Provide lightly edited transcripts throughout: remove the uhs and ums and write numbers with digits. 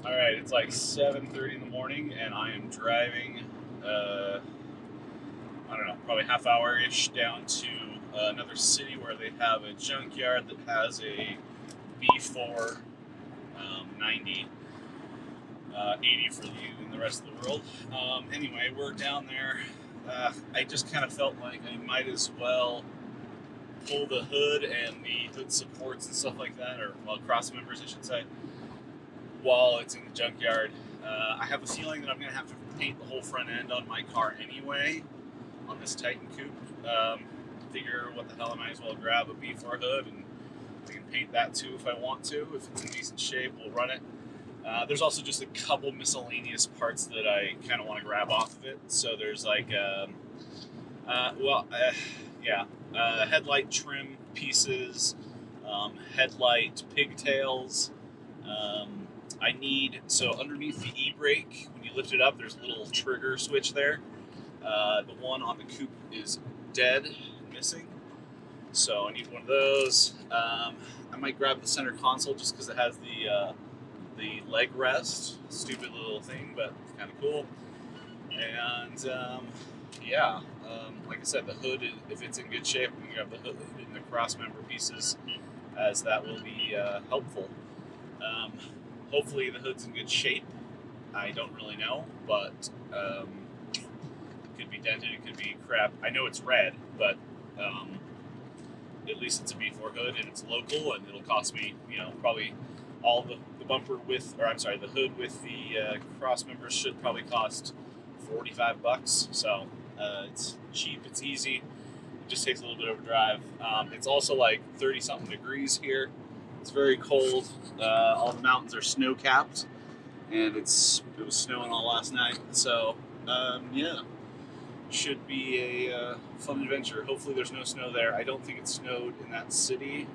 Alright, it's like 7:30 in the morning, and I am driving, I don't know, probably half hour-ish down to another city where they have a junkyard that has a B4 90, 80 for you in the rest of the world. Anyway, we're down there. I just kind of felt like I might as well pull the hood and the hood supports and stuff like that, or, well, cross members, I should say, while it's in the junkyard. I have a feeling that I'm going to have to paint the whole front end on my car anyway, on this Titan coupe. Figure what the hell, I might as well grab a B4 hood, and I can paint that too if I want to. If it's in decent shape, we'll run it. There's also just a couple miscellaneous parts that I kind of want to grab off of it. So there's like, headlight trim pieces, headlight pigtails. So underneath the e-brake, when you lift it up, there's a little trigger switch there. The one on the coupe is dead, missing. So I need one of those. I might grab the center console just because it has the leg rest. Stupid little thing, but kind of cool. And like I said, the hood, if it's in good shape, we can grab the hood and the cross member pieces, as that will be helpful. Hopefully the hood's in good shape. I don't really know, but it could be dented, it could be crap. I know it's red, but at least it's a B4 hood and it's local, and it'll cost me, probably all the bumper with, the hood with the cross members should probably cost $45. So it's cheap, it's easy, it just takes a little bit of a drive. It's also like 30 something degrees here. It's very cold. All the mountains are snow capped, and it was snowing all last night. So should be a fun adventure. Hopefully there's no snow there. I don't think it snowed in that city.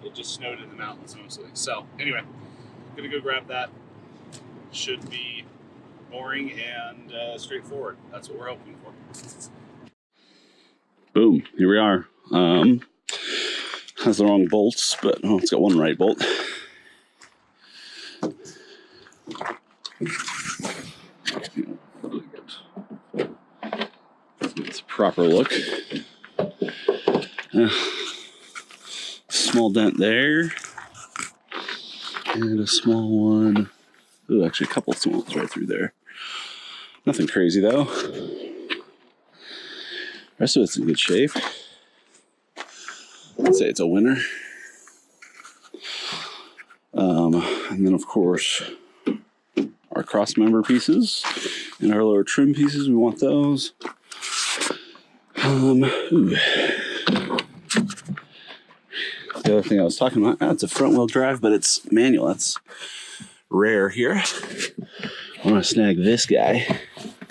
It just snowed in the mountains mostly. So anyway, gonna go grab that. Should be boring and straightforward. That's what we're hoping for. Boom, here we are. Has the wrong bolts, but it's got one right bolt. It's a proper look. Small dent there, and a small one. Ooh, actually a couple of small ones right through there. Nothing crazy though. The rest of it's in good shape. I'd say it's a winner. And then of course our cross member pieces and our lower trim pieces, we want those. The other thing I was talking about, it's a front wheel drive, but it's manual. That's rare here. I want to snag this guy,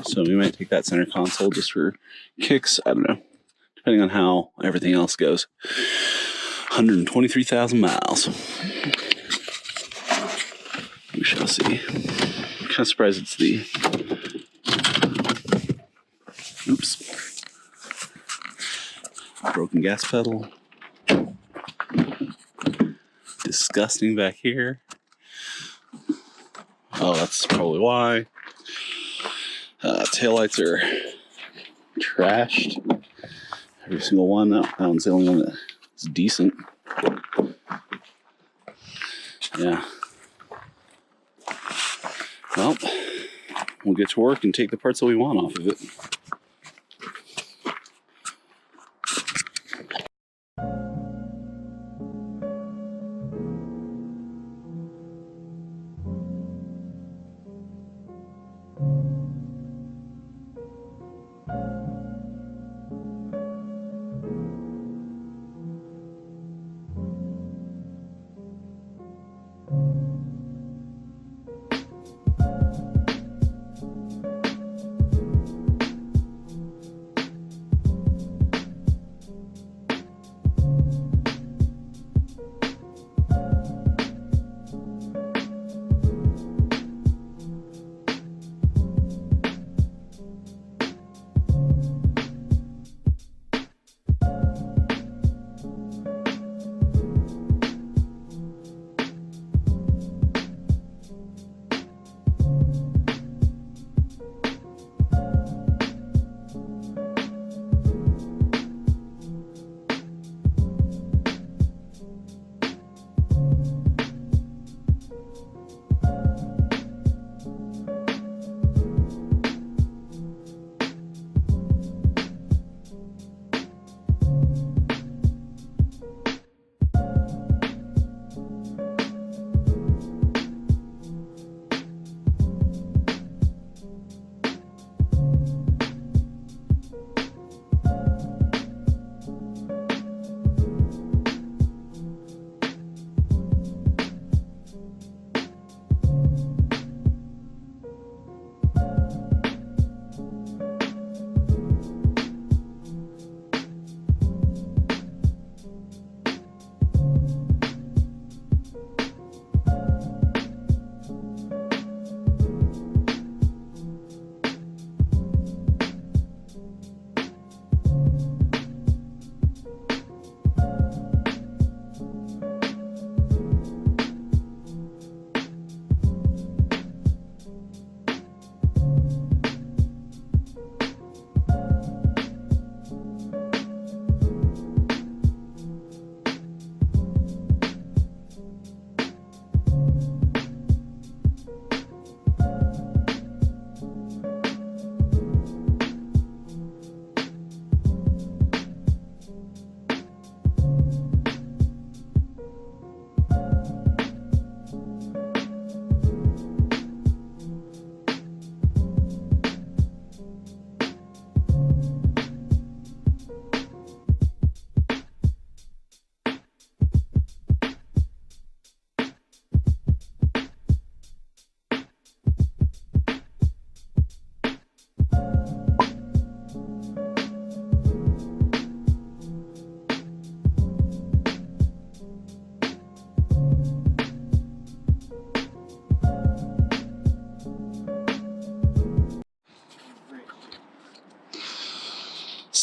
so we might take that center console just for kicks. I don't know, depending on how everything else goes. 123,000 miles. We shall see. I'm kind of surprised it's the... Oops. Broken gas pedal. Disgusting back here. Oh, that's probably why. Taillights are trashed. Every single one. That one's the only one that's decent. Yeah. Well, we'll get to work and take the parts that we want off of it.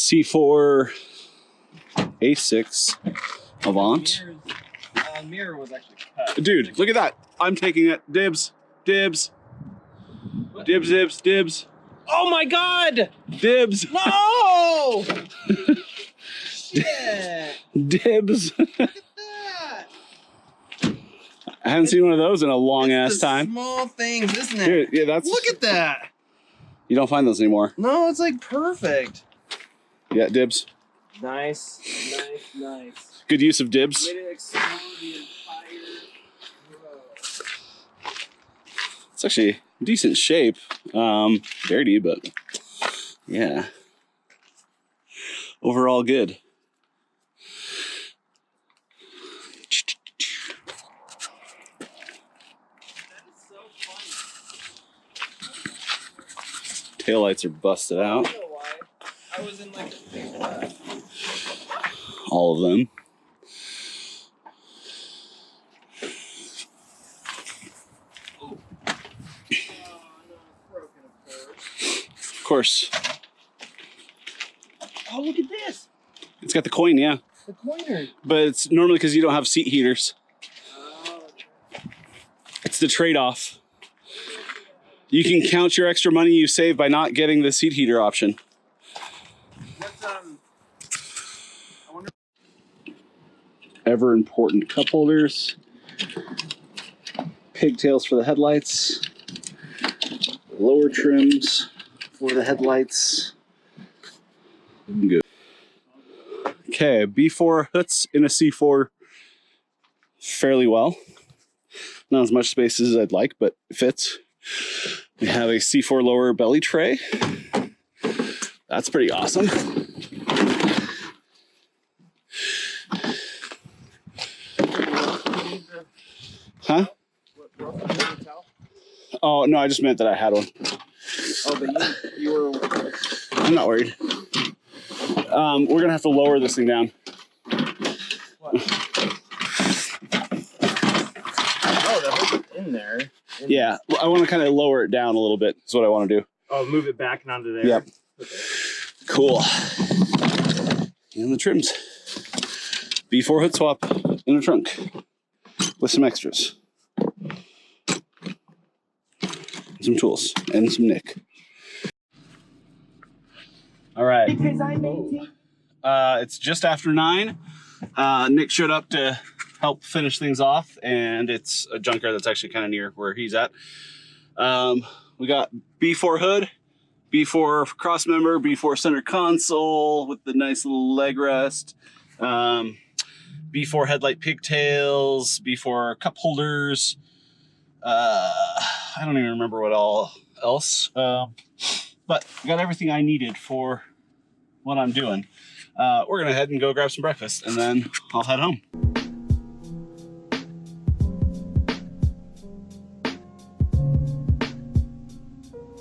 C4 A6 Avant. Mirror was actually cut. Dude, look at that. I'm taking it. Dibs. Dibs. Dibs, dibs, dibs. Oh my god! Dibs. No! Shit! Dibs. Look at that! I haven't seen one of those in a long ass It's the time. small things, isn't it? Dude, yeah, that's. Look at that! You don't find those anymore. No, it's like perfect. Yeah, dibs. Nice, nice, nice. Good use of dibs. Way to explore the entire road. It's actually decent shape. Dirty, but yeah. Overall good. Taillights are busted out. I don't know why. I was in like a phase of that. All of them. Oh no, it's broken, Of course. Oh, look at this! It's got the coin, yeah. The coiner. But it's normally because you don't have seat heaters. Oh, It's the trade-off. You can count your extra money you save by not getting the seat heater option. what's I wonder. Ever important cup holders. Pigtails for the headlights. Lower trims for the headlights. Good. Okay, B4 hoods in a C4 fairly well. Not as much space as I'd like, but it fits. We have a C4 lower belly tray. That's pretty awesome. Huh? Oh, no, I just meant that I had one. Oh, but you were. I'm not worried. We're going to have to lower this thing down. What? Oh, the hood's in there. Yeah, I want to kind of lower it down a little bit. Is what I want to do. Oh, move it back and onto there. Yep. Okay. Cool. And the trims. B4 hood swap in the trunk with some extras. Some tools and some Nick. All right. Because I maintain. It's just after 9. Nick showed up to help finish things off, and it's a junkyard that's actually kind of near where he's at. We got B4 hood, B4 cross member, B4 center console with the nice little leg rest, B4 headlight pigtails, B4 cup holders. I don't even remember what all else, but I got everything I needed for what I'm doing. We're gonna head and go grab some breakfast, and then I'll head home.